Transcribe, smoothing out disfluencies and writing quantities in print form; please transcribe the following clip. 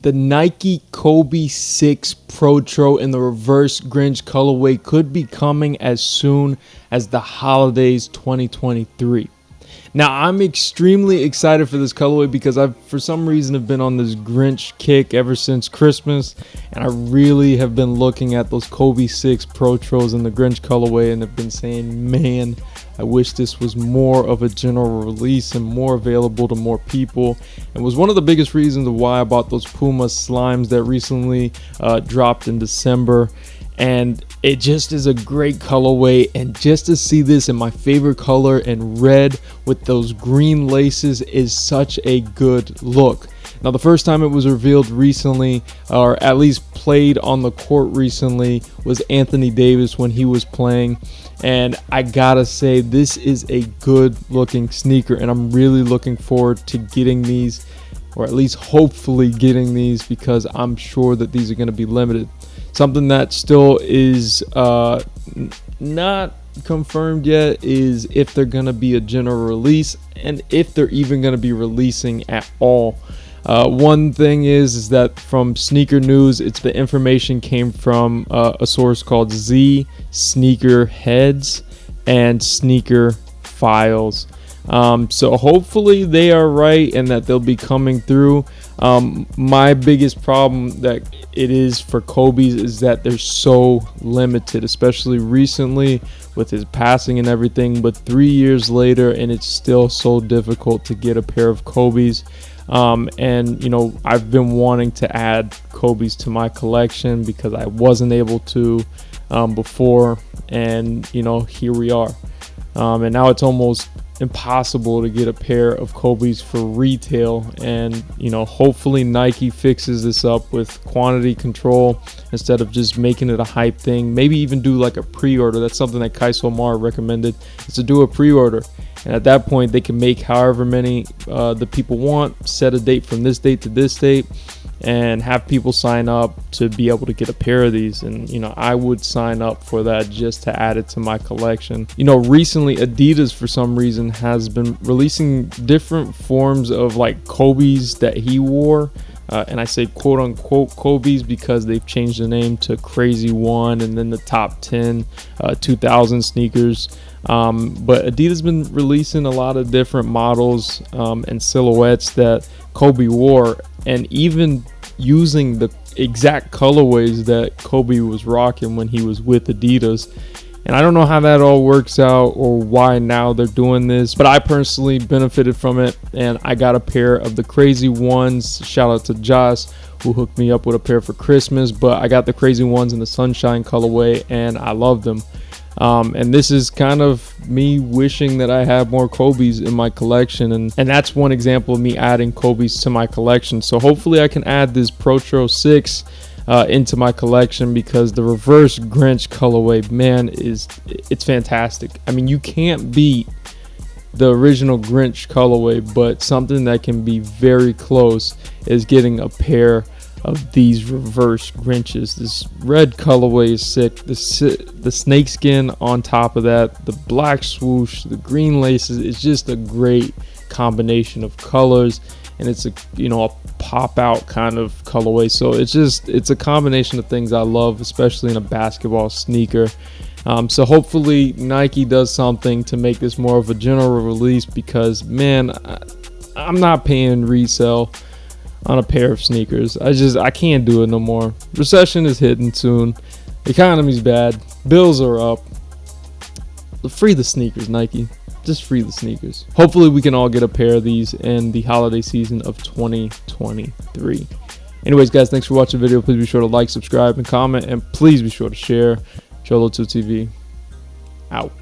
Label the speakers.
Speaker 1: The Nike Kobe 6 Protro in the reverse Grinch colorway could be coming as soon as the holidays 2023. Now, I'm extremely excited for this colorway because I've, for some reason, have been on this Grinch kick ever since Christmas, and I really have been looking at those Kobe 6 Protros in the Grinch colorway and have been saying, man, I wish this was more of a general release and more available to more people. And was one of the biggest reasons why I bought those Puma slimes that recently dropped in December. And it just is a great colorway, and just to see this in my favorite color in red with those green laces is such a good look. Now, the first time it was revealed recently, or at least played on the court recently, was Anthony Davis when he was playing. And I gotta say, this is a good looking sneaker, and I'm really looking forward to getting these, or at least hopefully getting these, because I'm sure that these are going to be limited. Something that still is not confirmed yet is if they're going to be a general release and if they're even going to be releasing at all. One thing is that from Sneaker News, the information came from a source called Z Sneaker Heads and Sneaker Files. So hopefully they are right and that they'll be coming through. My biggest problem that it is for Kobe's is that they're so limited, especially recently with his passing and everything. But 3 years later, and it's still so difficult to get a pair of Kobe's. And you know, I've been wanting to add Kobe's to my collection because I wasn't able to before, and you know, here we are. And now it's almost impossible to get a pair of Kobe's for retail, and you know, hopefully Nike fixes this up with quantity control instead of just making it a hype thing. Maybe even do like a pre-order. That's something that Kaiso Mar recommended, is to do a pre-order, and at that point they can make however many the people want, set a date from this date to this date, and have people sign up to be able to get a pair of these. And you know, I would sign up for that just to add it to my collection. You know, recently Adidas for some reason has been releasing different forms of like Kobe's that he wore, and I say quote unquote Kobe's because they've changed the name to Crazy One and then the top 10 2000 sneakers. But Adidas has been releasing a lot of different models and silhouettes that Kobe wore, and even using the exact colorways that Kobe was rocking when he was with Adidas. And I don't know how that all works out or why now they're doing this, but I personally benefited from it, and I got a pair of the Crazy Ones. Shout out to Josh, who hooked me up with a pair for Christmas, but I got the Crazy Ones in the Sunshine colorway, and I love them. And this is kind of me wishing that I had more Kobe's in my collection, and that's one example of me adding Kobe's to my collection. So hopefully I can add this Protro 6 into my collection, because the reverse Grinch colorway, man, it's fantastic. I mean, you can't beat the original Grinch colorway, but something that can be very close is getting a pair of these reverse Grinches. This red colorway is sick. The snakeskin on top of that, the black swoosh, the green laces, it's just a great combination of colors, and it's a, you know, a pop out kind of colorway. So it's a combination of things I love, especially in a basketball sneaker. So hopefully Nike does something to make this more of a general release, because man, I'm not paying resale on a pair of sneakers. I can't do it no more. Recession is hitting soon. The economy's bad. Bills are up. Free the sneakers, Nike. Just free the sneakers. Hopefully we can all get a pair of these in the holiday season of 2023. Anyways, guys, thanks for watching the video. Please be sure to like, subscribe, and comment, and please be sure to share. Cholo2TV out.